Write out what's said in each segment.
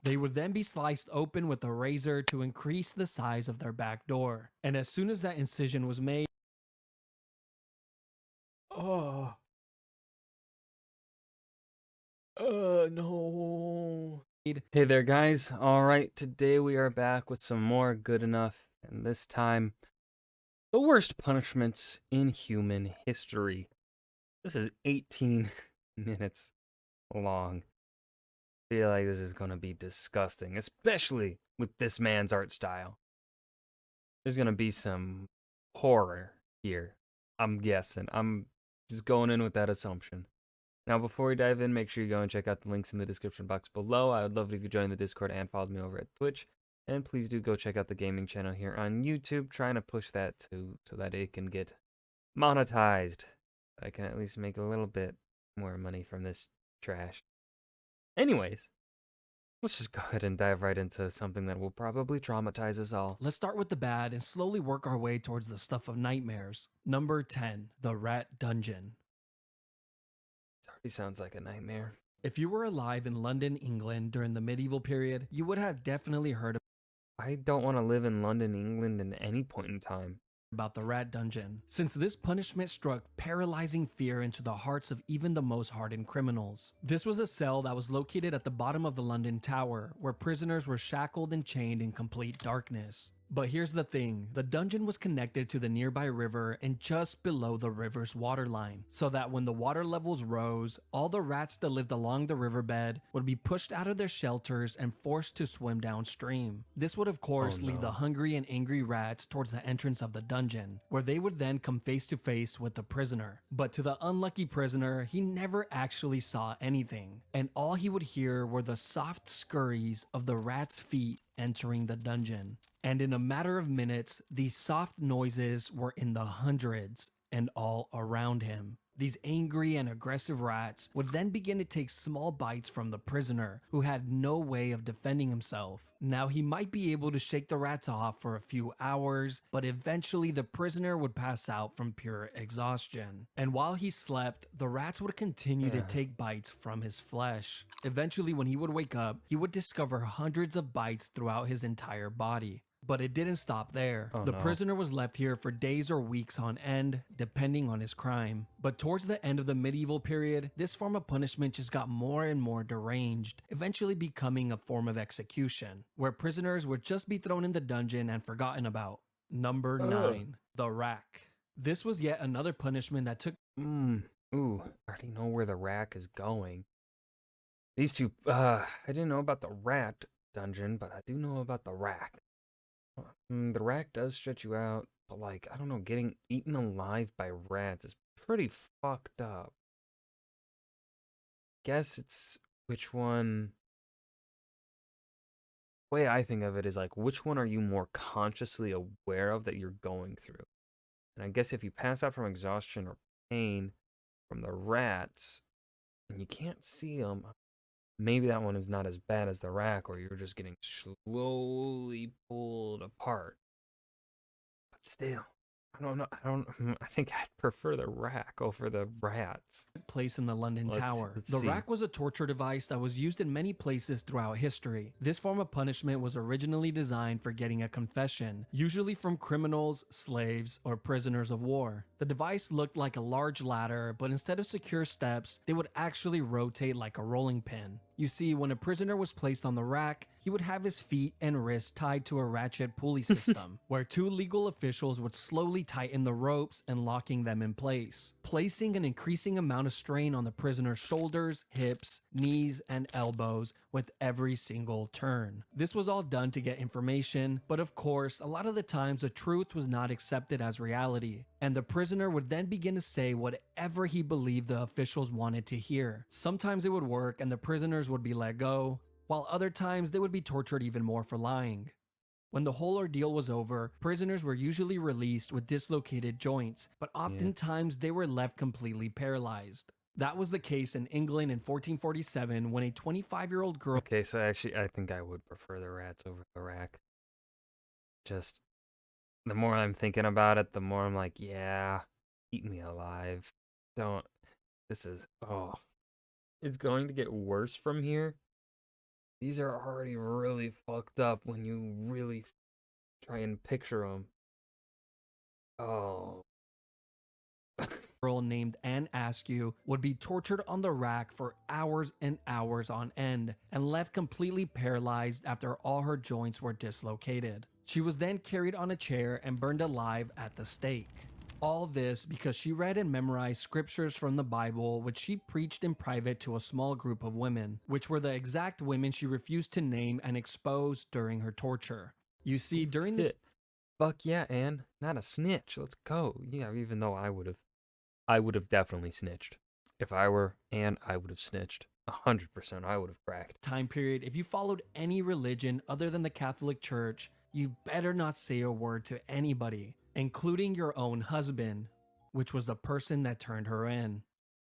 They would then be sliced open with a razor to increase the size of their back door. And as soon as that incision was made, oh, no. Hey there, guys. All right, today we are back with some more good enough, and this time, the worst punishments in human history. This is 18 minutes long. I feel like this is going to be disgusting, especially with this man's art style. There's going to be some horror here, I'm guessing. I'm just going in with that assumption. Now, before we dive in, make sure you go and check out the links in the description box below. I would love it if you join the Discord and followed me over at Twitch. And please do go check out the gaming channel here on YouTube. Trying to push that too, so that it can get monetized. I can at least make a little bit more money from this trash. Anyways, let's just go ahead and dive right into something that will probably traumatize us all. Let's start with the bad and slowly work our way towards the stuff of nightmares. Number 10, the Rat Dungeon. It already sounds like a nightmare. If you were alive in London, England during the medieval period, you would have definitely heard I don't want to live in London, England at any point in time. About the Rat Dungeon, since this punishment struck paralyzing fear into the hearts of even the most hardened criminals. This was a cell that was located at the bottom of the London Tower, where prisoners were shackled and chained in complete darkness. But here's the thing, the dungeon was connected to the nearby river and just below the river's waterline, so that when the water levels rose, all the rats that lived along the riverbed would be pushed out of their shelters and forced to swim downstream. This would of course lead the hungry and angry rats towards the entrance of the dungeon, where they would then come face to face with the prisoner. But to the unlucky prisoner, he never actually saw anything, and all he would hear were the soft scurries of the rats' feet entering the dungeon. And in a matter of minutes, these soft noises were in the hundreds and all around him. These angry and aggressive rats would then begin to take small bites from the prisoner, who had no way of defending himself. Now, he might be able to shake the rats off for a few hours, but eventually the prisoner would pass out from pure exhaustion. And while he slept, the rats would continue to take bites from his flesh. Eventually, when he would wake up, he would discover hundreds of bites throughout his entire body. But it didn't stop there. The prisoner was left here for days or weeks on end, depending on his crime. But towards the end of the medieval period, this form of punishment just got more and more deranged, eventually becoming a form of execution, where prisoners would just be thrown in the dungeon and forgotten about. Number 9, the rack. This was yet another punishment that took Ooh, I already know where the rack is going. These two, I didn't know about the rat dungeon, but I do know about the rack. The rack does stretch you out, but like, I don't know, getting eaten alive by rats is pretty fucked up. Guess it's which one. The way I think of it is like, which one are you more consciously aware of that you're going through? And I guess if you pass out from exhaustion or pain from the rats and you can't see them, maybe that one is not as bad as the rack, or you're just getting slowly pulled apart. But still, I don't know. I think I'd prefer the rack over the rats. Place in the London Tower. The rack was a torture device that was used in many places throughout history. This form of punishment was originally designed for getting a confession, usually from criminals, slaves, or prisoners of war. The device looked like a large ladder, but instead of secure steps, they would actually rotate like a rolling pin. You see, when a prisoner was placed on the rack, he would have his feet and wrists tied to a ratchet pulley system, where two legal officials would slowly tighten the ropes and locking them in place, placing an increasing amount of strain on the prisoner's shoulders, hips, knees, and elbows with every single turn. This was all done to get information, but of course, a lot of the times the truth was not accepted as reality, and the prisoner would then begin to say whatever he believed the officials wanted to hear. Sometimes it would work and the prisoners would be let go, while other times they would be tortured even more for lying. When the whole ordeal was over, prisoners were usually released with dislocated joints, but oftentimes they were left completely paralyzed. That was the case in England in 1447 when a 25-year-old girl— Okay, so actually, I think I would prefer the rats over the rack. Just, the more I'm thinking about it, the more I'm like, yeah, eat me alive. Don't, this is, it's going to get worse from here. These are already really fucked up when you really try and picture them. Oh. Girl named Anne Askew would be tortured on the rack for hours and hours on end and left completely paralyzed after all her joints were dislocated. She was then carried on a chair and burned alive at the stake. All this because she read and memorized scriptures from the Bible, which she preached in private to a small group of women, which were the exact women she refused to name and expose during her torture. You see, during this... Fuck yeah, Anne. Not a snitch. Let's go. Yeah, even though I would have definitely snitched. If I were Anne, I would have snitched. 100% I would have cracked. Time period, if you followed any religion other than the Catholic Church, you better not say a word to anybody, including your own husband, which was the person that turned her in.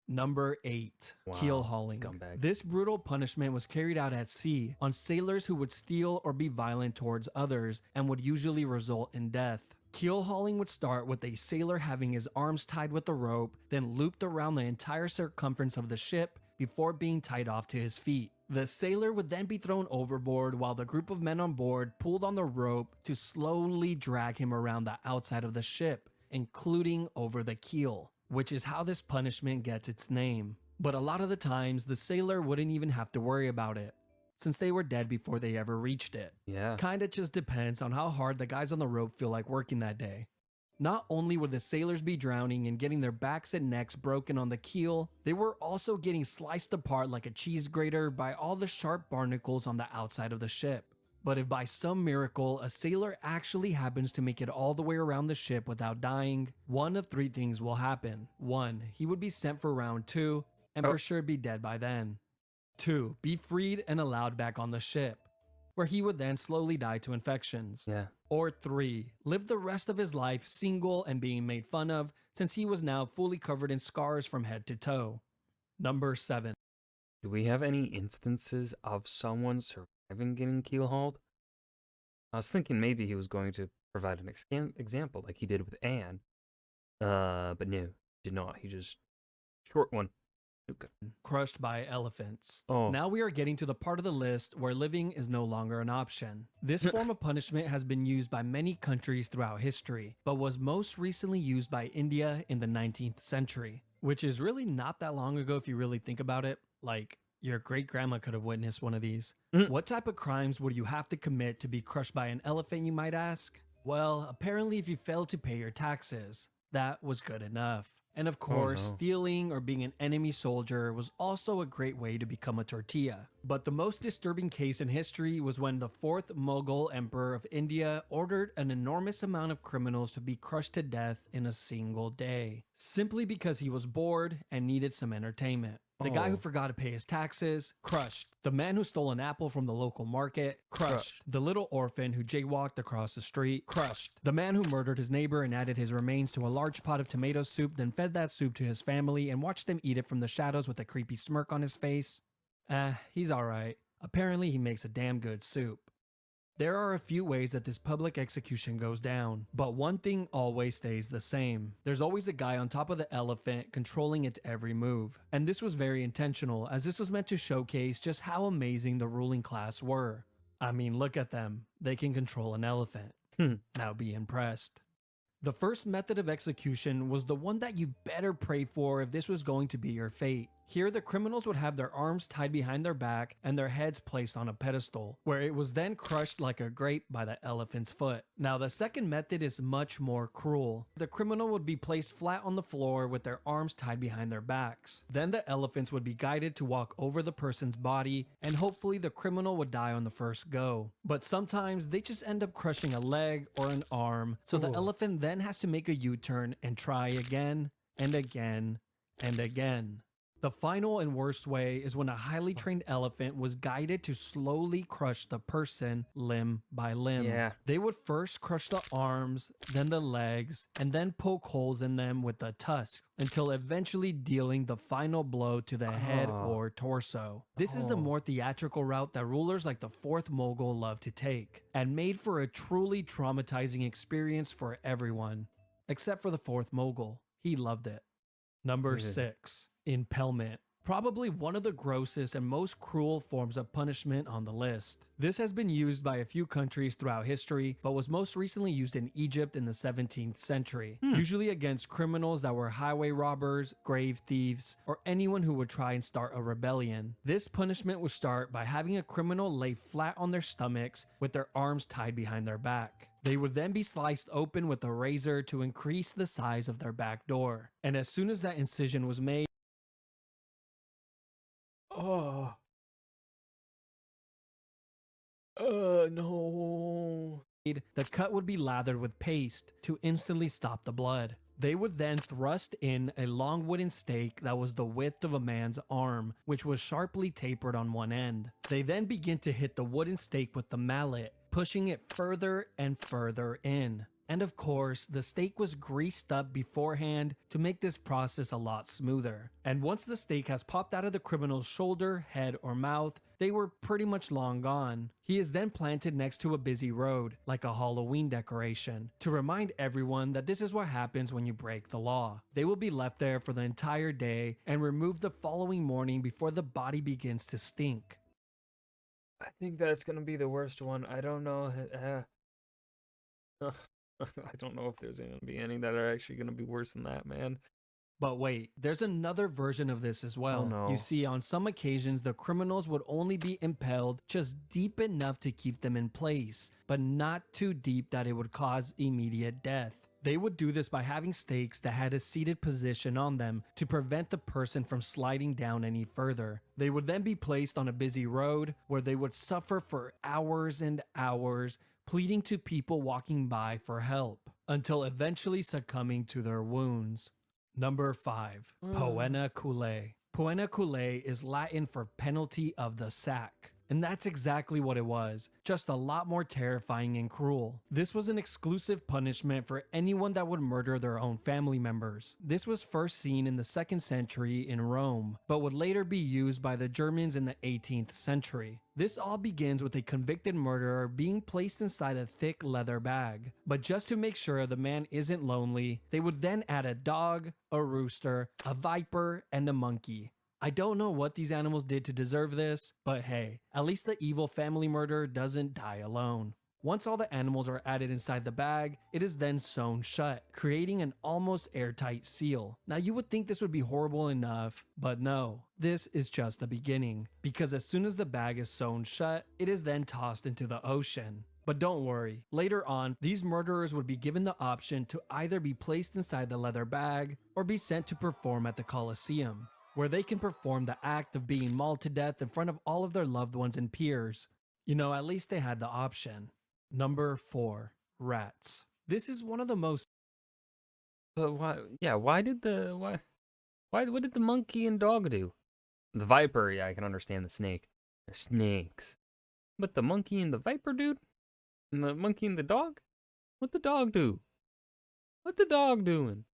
Number 8. Wow, Keel hauling. scumbag. This brutal punishment was carried out at sea on sailors who would steal or be violent towards others and would usually result in death. Keel hauling would start with a sailor having his arms tied with a rope, then looped around the entire circumference of the ship before being tied off to his feet. The sailor would then be thrown overboard while the group of men on board pulled on the rope to slowly drag him around the outside of the ship, including over the keel, which is how this punishment gets its name. But a lot of the times, the sailor wouldn't even have to worry about it, since they were dead before they ever reached it. Yeah. Kinda just depends on how hard the guys on the rope feel like working that day. Not only would the sailors be drowning and getting their backs and necks broken on the keel, they were also getting sliced apart like a cheese grater by all the sharp barnacles on the outside of the ship. But if by some miracle a sailor actually happens to make it all the way around the ship without dying, one of 3 things will happen. 1. He would be sent for round 2 and for sure be dead by then. 2. Be freed and allowed back on the ship, where he would then slowly die to infections. Yeah. Or 3. Live the rest of his life single and being made fun of, since he was now fully covered in scars from head to toe. Number 7. Do we have any instances of someone surviving getting keel hauled? I was thinking maybe he was going to provide an example like he did with Anne. But no, did not. He just... Short one. Okay. Crushed by elephants. Oh. Now we are getting to the part of the list where living is no longer an option. This form of punishment has been used by many countries throughout history, but was most recently used by India in the 19th century, which is really not that long ago if you really think about it. Like, your great-grandma could have witnessed one of these. What type of crimes would you have to commit to be crushed by an elephant, you might ask? Well, apparently if you failed to pay your taxes, that was good enough. And of course, stealing or being an enemy soldier was also a great way to become a tortilla. But the most disturbing case in history was when the 4th Mughal Emperor of India ordered an enormous amount of criminals to be crushed to death in a single day, simply because he was bored and needed some entertainment. The guy who forgot to pay his taxes, crushed. The man who stole an apple from the local market, crushed. The little orphan who jaywalked across the street, crushed. The man who murdered his neighbor and added his remains to a large pot of tomato soup, then fed that soup to his family and watched them eat it from the shadows with a creepy smirk on his face. He's alright. Apparently he makes a damn good soup. There are a few ways that this public execution goes down, but one thing always stays the same. There's always a guy on top of the elephant controlling its every move. And this was very intentional, as this was meant to showcase just how amazing the ruling class were. I mean, look at them. They can control an elephant. Now be impressed. The first method of execution was the one that you better pray for if this was going to be your fate. Here, the criminals would have their arms tied behind their back and their heads placed on a pedestal, where it was then crushed like a grape by the elephant's foot. Now, the second method is much more cruel. The criminal would be placed flat on the floor with their arms tied behind their backs. Then the elephants would be guided to walk over the person's body, and hopefully the criminal would die on the first go. But sometimes they just end up crushing a leg or an arm, so the elephant then has to make a U-turn and try again and again and again. The final and worst way is when a highly trained elephant was guided to slowly crush the person limb by limb. Yeah. They would first crush the arms, then the legs, and then poke holes in them with the tusk until eventually dealing the final blow to the head or torso. This is the more theatrical route that rulers like the 4th Mughal love to take, and made for a truly traumatizing experience for everyone, except for the 4th Mughal. He loved it. Number 6. Impalement. probably one of the grossest and most cruel forms of punishment on the list. This has been used by a few countries throughout history, but was most recently used in Egypt in the 17th century, usually against criminals that were highway robbers, grave thieves, or anyone who would try and start a rebellion. This punishment would start by having a criminal lay flat on their stomachs with their arms tied behind their back. They would then be sliced open with a razor to increase the size of their back door. And as soon as that incision was made, Oh. No. the cut would be lathered with paste to instantly stop the blood. They would then thrust in a long wooden stake that was the width of a man's arm, which was sharply tapered on one end. They then begin to hit the wooden stake with the mallet, pushing it further and further in. And of course, the stake was greased up beforehand to make this process a lot smoother. And once the stake has popped out of the criminal's shoulder, head, or mouth, they were pretty much long gone. He is then planted next to a busy road, like a Halloween decoration, to remind everyone that this is what happens when you break the law. They will be left there for the entire day and removed the following morning before the body begins to stink. I think that's gonna be the worst one. I don't know. I don't know if there's gonna be any that are actually gonna be worse than that, man. But wait, there's another version of this as well. Oh, no. You see, on some occasions, the criminals would only be impaled just deep enough to keep them in place, but not too deep that it would cause immediate death. They would do this by having stakes that had a seated position on them to prevent the person from sliding down any further. They would then be placed on a busy road where they would suffer for hours and hours, pleading to people walking by for help, until eventually succumbing to their wounds. Number 5. POA Koule. POA Koule is Latin for penalty of the sack. And that's exactly what it was, just a lot more terrifying and cruel. This was an exclusive punishment for anyone that would murder their own family members. This was first seen in the 2nd century in Rome, but would later be used by the Germans in the 18th century. This all begins with a convicted murderer being placed inside a thick leather bag. But just to make sure the man isn't lonely, they would then add a dog, a rooster, a viper, and a monkey. I don't know what these animals did to deserve this, but hey, at least the evil family murderer doesn't die alone. Once all the animals are added inside the bag, it is then sewn shut, creating an almost airtight seal. Now you would think this would be horrible enough, but no, this is just the beginning, because as soon as the bag is sewn shut, it is then tossed into the ocean. But don't worry, later on, these murderers would be given the option to either be placed inside the leather bag or be sent to perform at the Colosseum, where they can perform the act of being mauled to death in front of all of their loved ones and peers. You know, at least they had the option. Number 4. Rats. This is one of the most... But why? Yeah, what did the monkey and dog do? The viper, yeah, I can understand the snake. They're snakes. But the monkey and the viper, dude? And the monkey and the dog? What the dog do? What the dog doing?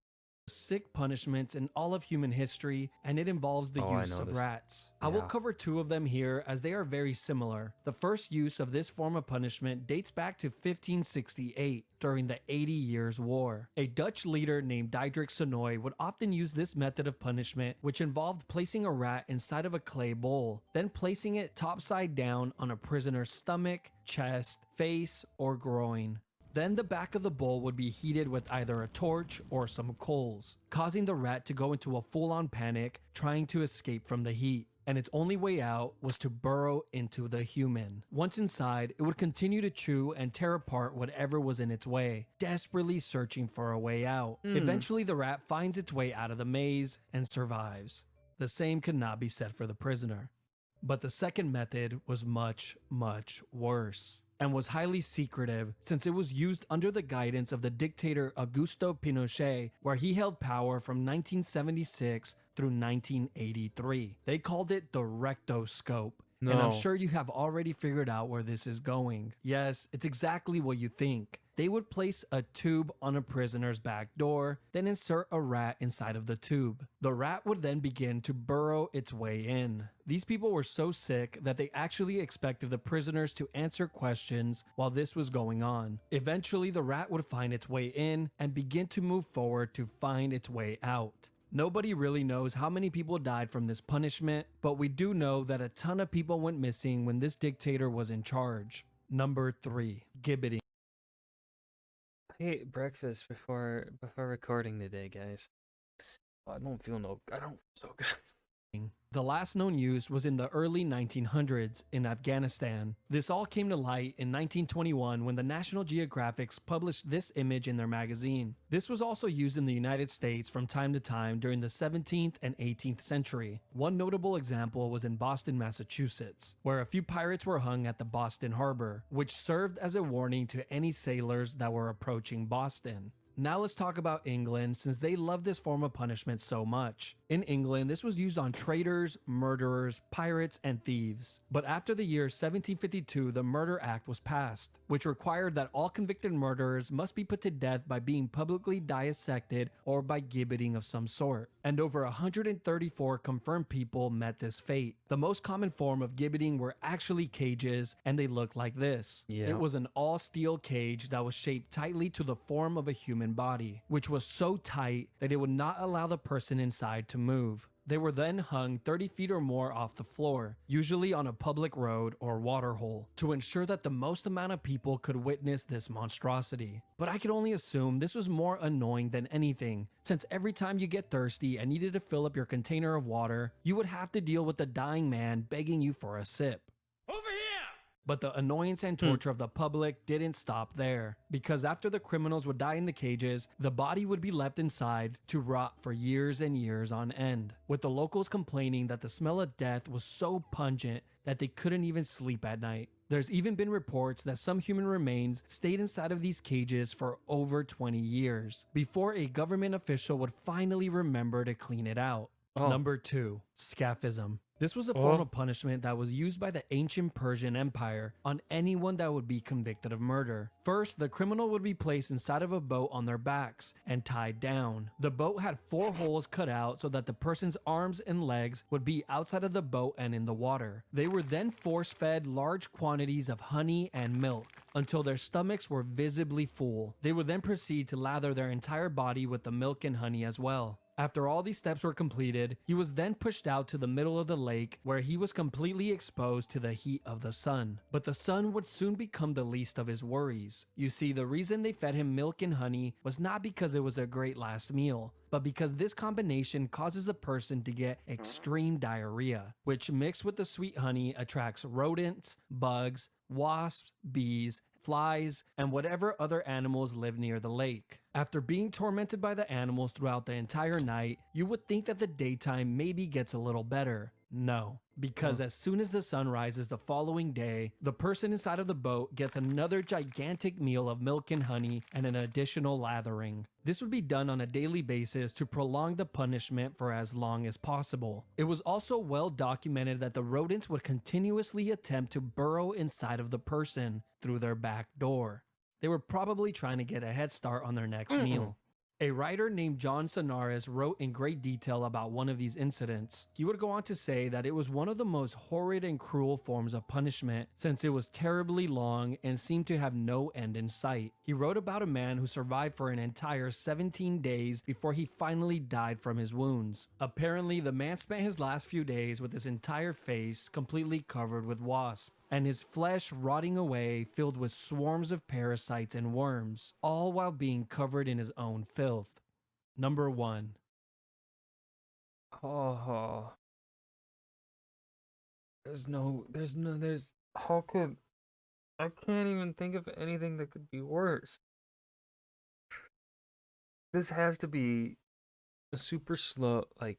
sick punishments in all of human history, and it involves the use of rats. I will cover two of them here as they are very similar. The first use of this form of punishment dates back to 1568 during the 80 Years' War. A Dutch leader named Diederik Sonoy would often use this method of punishment, which involved placing a rat inside of a clay bowl, then placing it topside down on a prisoner's stomach, chest, face, or groin. Then the back of the bowl would be heated with either a torch or some coals, causing the rat to go into a full-on panic, trying to escape from the heat. And its only way out was to burrow into the human. Once inside, it would continue to chew and tear apart whatever was in its way, desperately searching for a way out. Eventually, the rat finds its way out of the maze and survives. The same could not be said for the prisoner. But the second method was much, much worse, and was highly secretive since it was used under the guidance of the dictator Augusto Pinochet, where he held power from 1976 through 1983. They called it the rectoscope. And I'm sure you have already figured out where this is going. Yes, it's exactly what you think. They would place a tube on a prisoner's back door, then insert a rat inside of the tube. The rat would then begin to burrow its way in. These people were so sick that they actually expected the prisoners to answer questions while this was going on. Eventually, the rat would find its way in and begin to move forward to find its way out. Nobody really knows how many people died from this punishment, but we do know that a ton of people went missing when this dictator was in charge. Number 3. Gibbeting. I ate breakfast before recording today, guys. I don't feel so good. The last known use was in the early 1900s in Afghanistan. This all came to light in 1921 when the National Geographic published this image in their magazine. This was also used in the United States from time to time during the 17th and 18th century. One notable example was in Boston, Massachusetts, where a few pirates were hung at the Boston Harbor, which served as a warning to any sailors that were approaching Boston. Now let's talk about England, since they love this form of punishment so much. In England, this was used on traitors, murderers, pirates, and thieves. But after the year 1752, the Murder Act was passed, which required that all convicted murderers must be put to death by being publicly dissected or by gibbeting of some sort. And over 134 confirmed people met this fate. The most common form of gibbeting were actually cages, and they looked like this. Yeah. It was an all-steel cage that was shaped tightly to the form of a human body, which was so tight that it would not allow the person inside to move. They were then hung 30 feet or more off the floor, usually on a public road or waterhole, to ensure that the most amount of people could witness this monstrosity. But I can only assume this was more annoying than anything, since every time you get thirsty and needed to fill up your container of water, you would have to deal with the dying man begging you for a sip. Over here! But the annoyance and torture of the public didn't stop there, because after the criminals would die in the cages, the body would be left inside to rot for years and years on end, with the locals complaining that the smell of death was so pungent that they couldn't even sleep at night. There's even been reports that some human remains stayed inside of these cages for over 20 years, before a government official would finally remember to clean it out. Number 2. Scaffism. This was a form of punishment that was used by the ancient Persian Empire on anyone that would be convicted of murder. First, the criminal would be placed inside of a boat on their backs and tied down. The boat had 4 holes cut out so that the person's arms and legs would be outside of the boat and in the water. They were then force-fed large quantities of honey and milk until their stomachs were visibly full. They would then proceed to lather their entire body with the milk and honey as well. After all these steps were completed, he was then pushed out to the middle of the lake where he was completely exposed to the heat of the sun. But the sun would soon become the least of his worries. You see, the reason they fed him milk and honey was not because it was a great last meal, but because this combination causes the person to get extreme diarrhea, which mixed with the sweet honey attracts rodents, bugs, wasps, bees, flies, and whatever other animals live near the lake. After being tormented by the animals throughout the entire night, you would think that the daytime maybe gets a little better. No, because as soon as the sun rises the following day, the person inside of the boat gets another gigantic meal of milk and honey and an additional lathering. This would be done on a daily basis to prolong the punishment for as long as possible. It was also well documented that the rodents would continuously attempt to burrow inside of the person through their back door. They were probably trying to get a head start on their next meal. A writer named John Sonaris wrote in great detail about one of these incidents. He would go on to say that it was one of the most horrid and cruel forms of punishment, since it was terribly long and seemed to have no end in sight. He wrote about a man who survived for an entire 17 days before he finally died from his wounds. Apparently, the man spent his last few days with his entire face completely covered with wasps, and his flesh rotting away, filled with swarms of parasites and worms, all while being covered in his own filth. Number 1. Oh, how could, I can't even think of anything that could be worse. This has to be a super slow, like,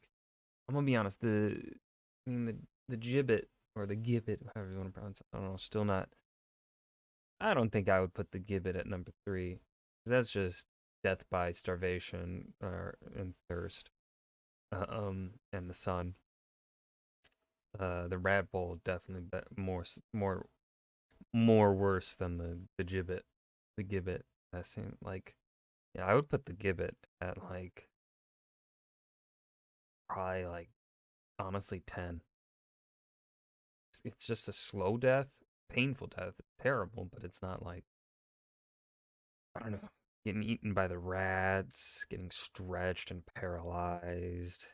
I'm gonna be honest, the gibbet, or the gibbet, however you want to pronounce it, I don't know, still not, I don't think I would put the gibbet at number 3. That's just death by starvation and thirst, and the sun. The rat bowl definitely more worse than the gibbet. The gibbet, that seemed like, yeah, I would put the gibbet at like probably like honestly 10. It's just a slow death, painful death. It's terrible, but it's not like, I don't know. getting eaten by the rats, getting stretched and paralyzed,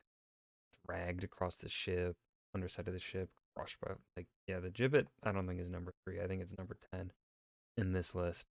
dragged across the ship, underside of the ship, crushed by, like, yeah, the gibbet, I don't think is number 3. I think it's number 10 in this list.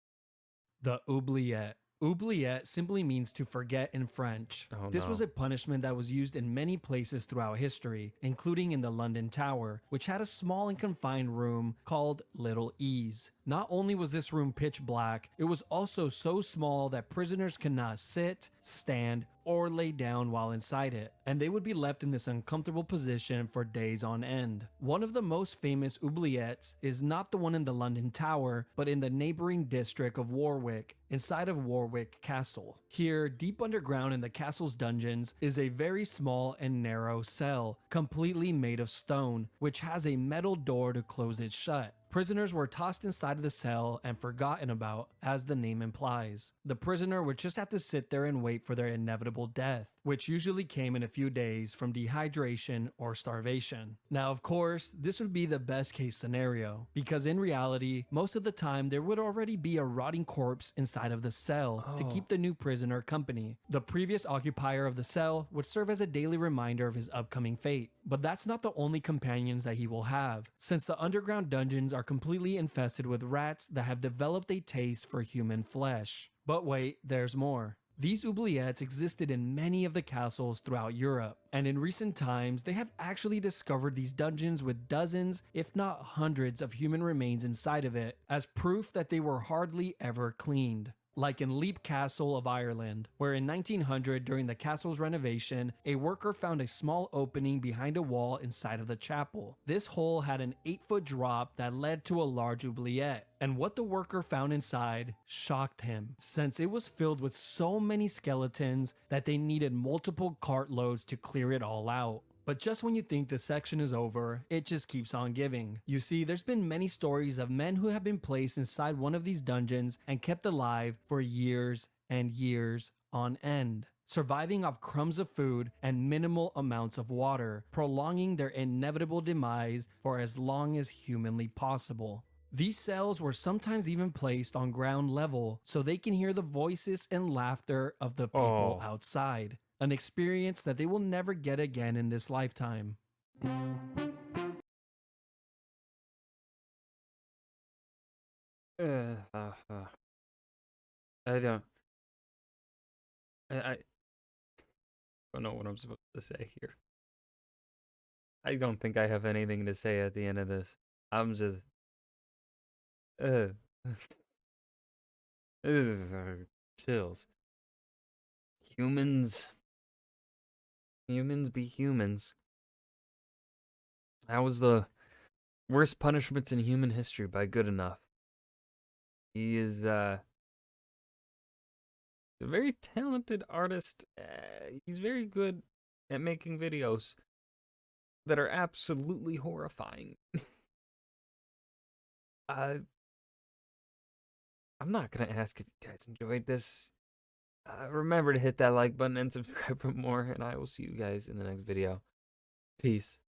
The oubliette. Oubliette simply means to forget in French. Oh This was no. a punishment that was used in many places throughout history, including in the London Tower, which had a small and confined room called Little Ease. Not only was this room pitch black, it was also so small that prisoners could not sit, stand, or lay down while inside it, and they would be left in this uncomfortable position for days on end. One of the most famous oubliettes is not the one in the London Tower, but in the neighboring district of Warwick, inside of Warwick Castle. Here, deep underground in the castle's dungeons, is a very small and narrow cell, completely made of stone, which has a metal door to close it shut. Prisoners were tossed inside of the cell and forgotten about, as the name implies. The prisoner would just have to sit there and wait for their inevitable death, which usually came in a few days from dehydration or starvation. Now, of course, this would be the best case scenario, because in reality, most of the time there would already be a rotting corpse inside of the cell to Oh. keep the new prisoner company. The previous occupier of the cell would serve as a daily reminder of his upcoming fate. But that's not the only companions that he will have, since the underground dungeons are completely infested with rats that have developed a taste for human flesh. But wait, there's more. These oubliettes existed in many of the castles throughout Europe, and in recent times they have actually discovered these dungeons with dozens, if not hundreds, of human remains inside of it, as proof that they were hardly ever cleaned. Like in Leap Castle of Ireland, where in 1900, during the castle's renovation, a worker found a small opening behind a wall inside of the chapel. This hole had an 8-foot drop that led to a large oubliette, and what the worker found inside shocked him, since it was filled with so many skeletons that they needed multiple cartloads to clear it all out. But just when you think this section is over, it just keeps on giving. You see, there's been many stories of men who have been placed inside one of these dungeons and kept alive for years and years on end, surviving off crumbs of food and minimal amounts of water, prolonging their inevitable demise for as long as humanly possible. These cells were sometimes even placed on ground level so they can hear the voices and laughter of the people Oh. outside. An experience that they will never get again in this lifetime. Uh, uh, uh. I don't. I don't know what I'm supposed to say here. I don't think I have anything to say at the end of this. I'm just. Uh. Chills. Humans. Humans be humans. That was the worst punishments in human history by Good Enough. He is a very talented artist. He's very good at making videos that are absolutely horrifying. I'm not gonna ask if you guys enjoyed this. Remember to hit that like button and subscribe for more, and I will see you guys in the next video. Peace.